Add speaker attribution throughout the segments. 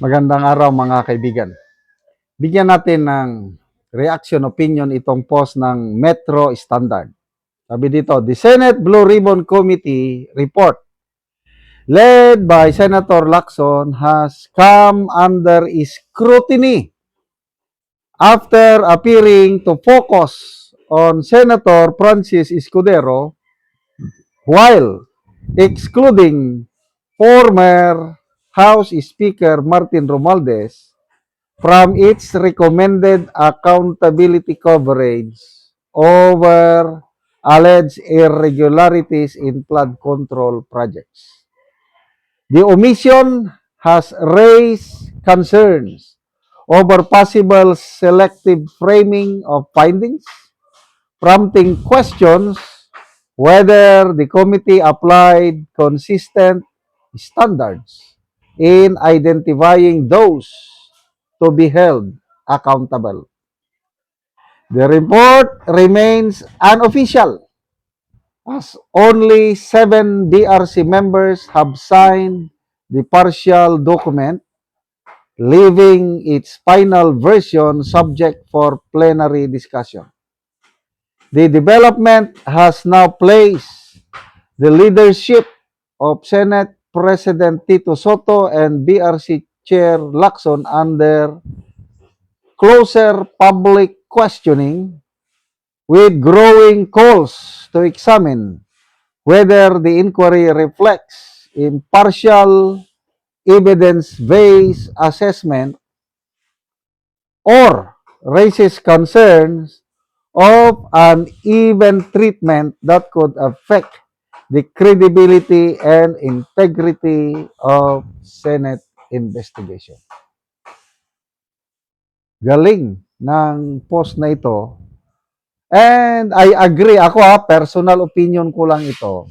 Speaker 1: Magandang araw mga kaibigan. Bigyan natin ng reaction opinion itong post ng Metro Standard. Sabi dito, the Senate Blue Ribbon Committee report led by Senator Lacson has come under scrutiny after appearing to focus on Senator Francis Escudero while excluding former House Speaker Martin Romualdez from its recommended accountability coverage over alleged irregularities in flood control projects. The omission has raised concerns over possible selective framing of findings, prompting questions whether the committee applied consistent standards in identifying those to be held accountable. The report remains unofficial as only 7 BRC members have signed the partial document, leaving its final version subject for plenary discussion. The development has now placed the leadership of Senate President Tito Soto and BRC Chair Lacson under closer public questioning, with growing calls to examine whether the inquiry reflects impartial, evidence-based assessment or raises concerns of uneven treatment that could affect the credibility and integrity of Senate investigation. Galing ng post na ito. And I agree. Ako personal opinion ko lang ito.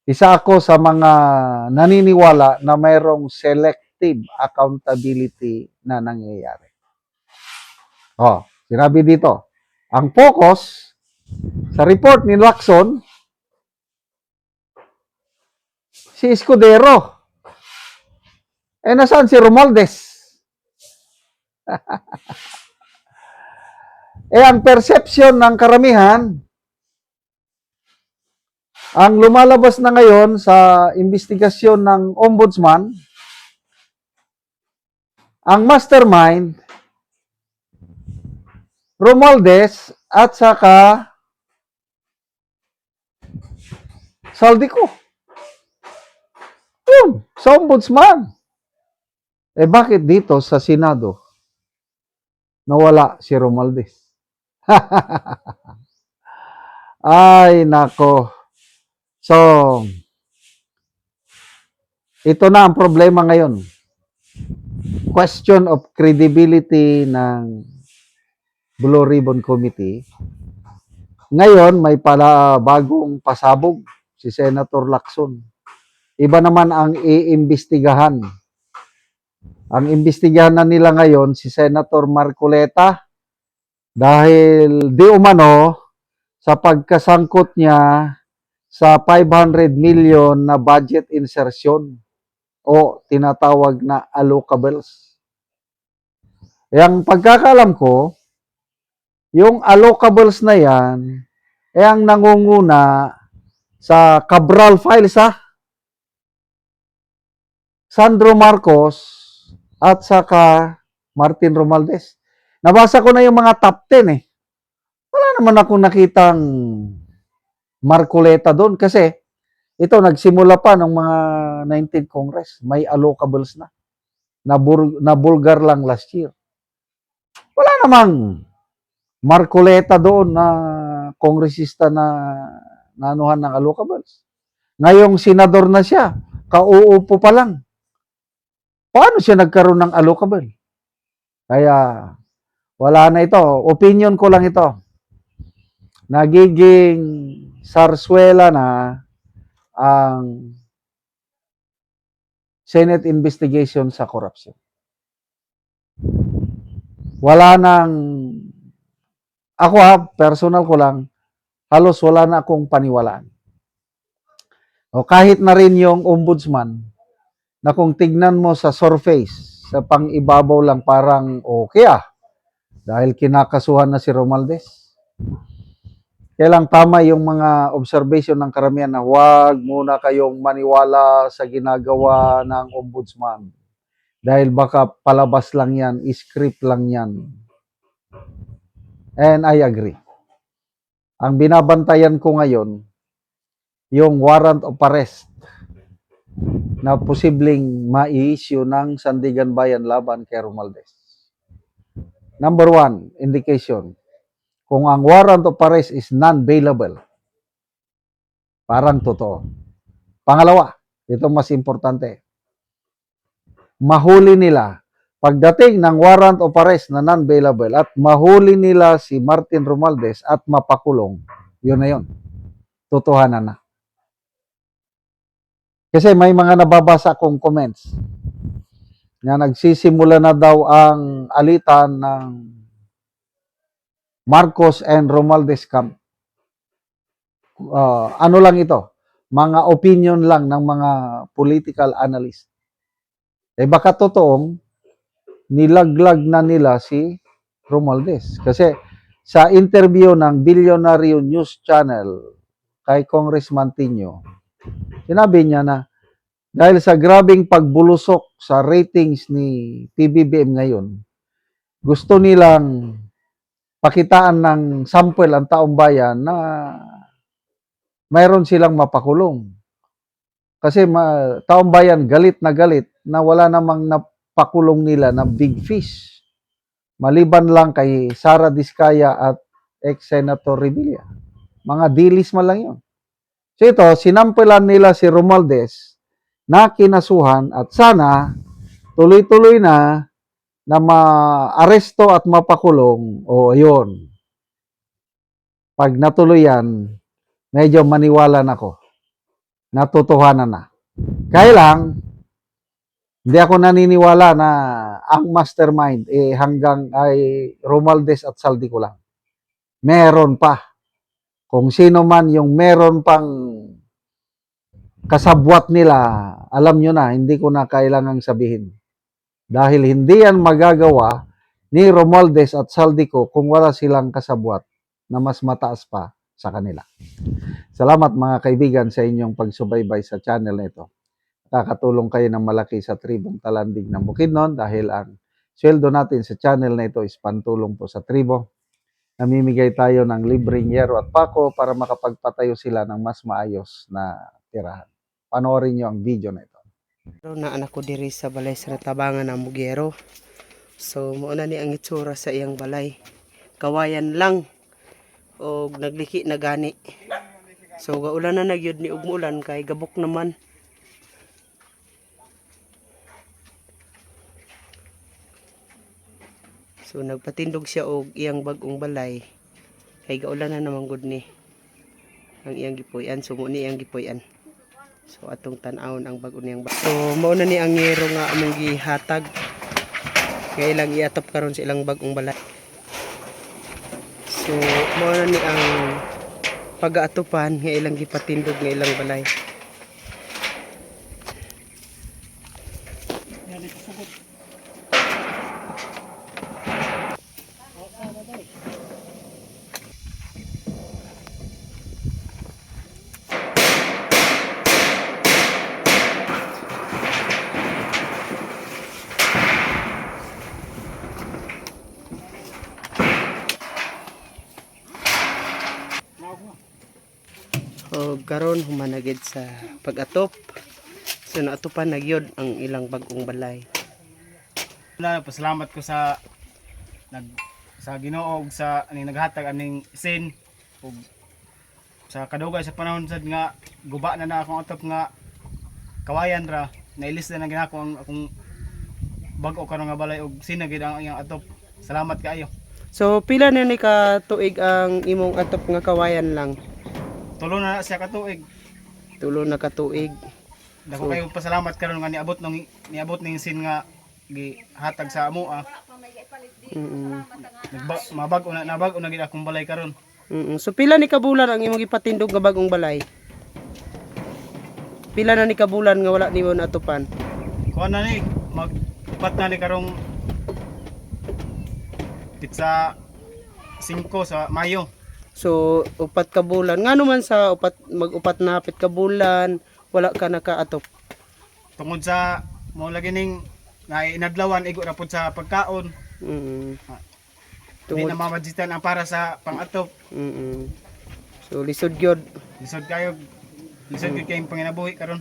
Speaker 1: Isa ako sa mga naniniwala na mayroong selective accountability na nangyayari. Sinabi dito, ang focus sa report ni Lacson, si Escudero. Nasaan si Romualdez? Ang perception ng karamihan, ang lumalabas na ngayon sa investigasyon ng ombudsman, ang mastermind, Romualdez at saka Saldico. Yun, sa ombudsman. Bakit dito sa Senado nawala si Romualdez? Ay, nako. So, ito na ang problema ngayon. Question of credibility ng Blue Ribbon Committee. Ngayon, may pala bagong pasabog si Senator Lacson. Iba naman ang iimbestigahan. Ang imbestigahan na nila ngayon si Senator Marcoleta dahil di umano sa pagkasangkot niya sa 500 million na budget insertion o tinatawag na allocables. Ang pagkakalam ko, yung allocables na yan, ang nangunguna sa Cabral files Sandro Marcos at saka Martin Romualdez. Nabasa ko na yung mga top 10 Wala naman akong nakitang Marcoleta doon kasi ito nagsimula pa ng mga 19th Congress. May allocables na. Nabulgar lang last year. Wala namang Marcoleta doon na kongresista na nanuhan ng allocables. Ngayong senador na siya, kauupo pa lang. Paano siya nagkaroon ng allocable? Kaya wala na ito. Opinion ko lang ito. Nagiging sarswela na ang Senate investigation sa corruption. Wala nang, ako personal ko lang, halos wala na akong paniwalaan. O kahit na rin yung ombudsman, na kung tignan mo sa surface, sa pang-ibabaw lang parang okay dahil kinakasuhan na si Romualdez. Kailang tama yung mga observation ng karamihan na huwag muna kayong maniwala sa ginagawa ng ombudsman. Dahil baka palabas lang yan, script lang yan. And I agree. Ang binabantayan ko ngayon, yung warrant of arrest na posibleng ma-issue ng Sandigan Bayan laban kay Romualdez. Number one, indication. Kung ang warrant of arrest is non-bailable, parang totoo. Pangalawa, ito mas importante. Mahuli nila. Pagdating ng warrant of arrest na non-bailable at mahuli nila si Martin Romualdez at mapakulong, yun na yun. Totohanan na. Kasi may mga nababasa kong comments na nagsisimula na daw ang alitan ng Marcos and Romualdez camp. Ano lang ito? Mga opinion lang ng mga political analyst. Baka totoong nilaglag na nila si Romualdez. Kasi sa interview ng Billionaire News Channel kay Congressman Tino, sinabi niya na dahil sa grabing pagbulusok sa ratings ni PBBM ngayon, gusto nilang pakitaan ng sample ang taong bayan na mayroon silang mapakulong. Kasi taong bayan galit na wala namang napakulong nila na big fish. Maliban lang kay Sara Diskaya at ex-Senator Revilla. Mga dilis man lang yun. So ito, sinampelan nila si Romualdez na kinasuhan at sana tuloy-tuloy na ma-aresto at mapakulong. O ayun. Pag natuloy yan, medyo maniwala na ako. Natutuhanan na. Kaya lang, hindi ako naniniwala na ang mastermind hanggang ay Romualdez at Saldico lang. Meron pa. Kung sino man yung meron pang kasabwat nila, alam nyo na, hindi ko na kailangang sabihin. Dahil hindi yan magagawa ni Romualdez at Saldico kung wala silang kasabwat na mas mataas pa sa kanila. Salamat mga kaibigan sa inyong pagsubaybay sa channel na ito. Nakakatulong kayo ng malaki sa tribong Talandig ng Bukidnon dahil ang sweldo natin sa channel na ito is pantulong po sa tribo. Namimigay tayo ng libreng yero at pako para makapagpatayo sila ng mas maayos na tirahan. Panoorin nyo ang video na ito.
Speaker 2: Na anak ko diri sa balay sa Tabangan ng Mugero. So mauna ni ang itsura sa iyang balay. Kawayan lang o nagliki na gani. So gaulan na nagyud ni ugmulan kay gabok naman. So nagpatindog siya og iyang bag-ong balay. Kay gaulan na naman gud ni ang iyang gipuy-an. So mo ni iyang gipuy-an. So atong tan-awon ang bag-o niyang balay. So mao na ni ang yero nga among gihatag. Nga ilang iatop karon sa ilang bag-ong balay. So mao na ni ang pag-aatupan nga ilang gipatindog nga ilang balay. O karon humanagid sa pag-atop. So naatupan nagyod ang ilang bag-ong balay.
Speaker 3: Pasalamat ko sa Ginoo ug sa aning naghatag aning sin ug sa kadugay sa panahon sad nga guba na akong atop nga kawayan ra nailis na ginako ang akong bag-o karon nga balay ug sin gid ang iyang atop. Salamat kaayo.
Speaker 2: So pila na ni ka tuig ang imong atop nga kawayan lang?
Speaker 3: Tulo na siya ka tuig.
Speaker 2: Tulo na ka tuig.
Speaker 3: Dako kayo pasalamat karon nga niabot ning sin nga gihatag sa amo mabag-o na gid akong balay karon.
Speaker 2: So pila ni kabulan ang imong ipatindog nga bag-ong balay? Pila na ni kabulan nga wala nimo natupan?
Speaker 3: kuha na ni mag-upat na ni karong pizza 5 sa Mayo.
Speaker 2: So upat ka bulan. Ngano man sa mag-upat na hapit ka bulan, wala ka nakaatop.
Speaker 3: Tungod sa mo lagi ning na inadlawan igo ra pud sa pagkaon.
Speaker 2: Mm.
Speaker 3: Di na
Speaker 2: Tungod
Speaker 3: mamajitan ang para sa pang-atop.
Speaker 2: mm. So lisod gyud.
Speaker 3: Lisod kayo. Lisod gyud kayong panginabuhi karon.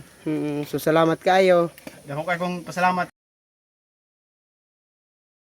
Speaker 2: So salamat kayo.
Speaker 3: Dako kay kong pasalamat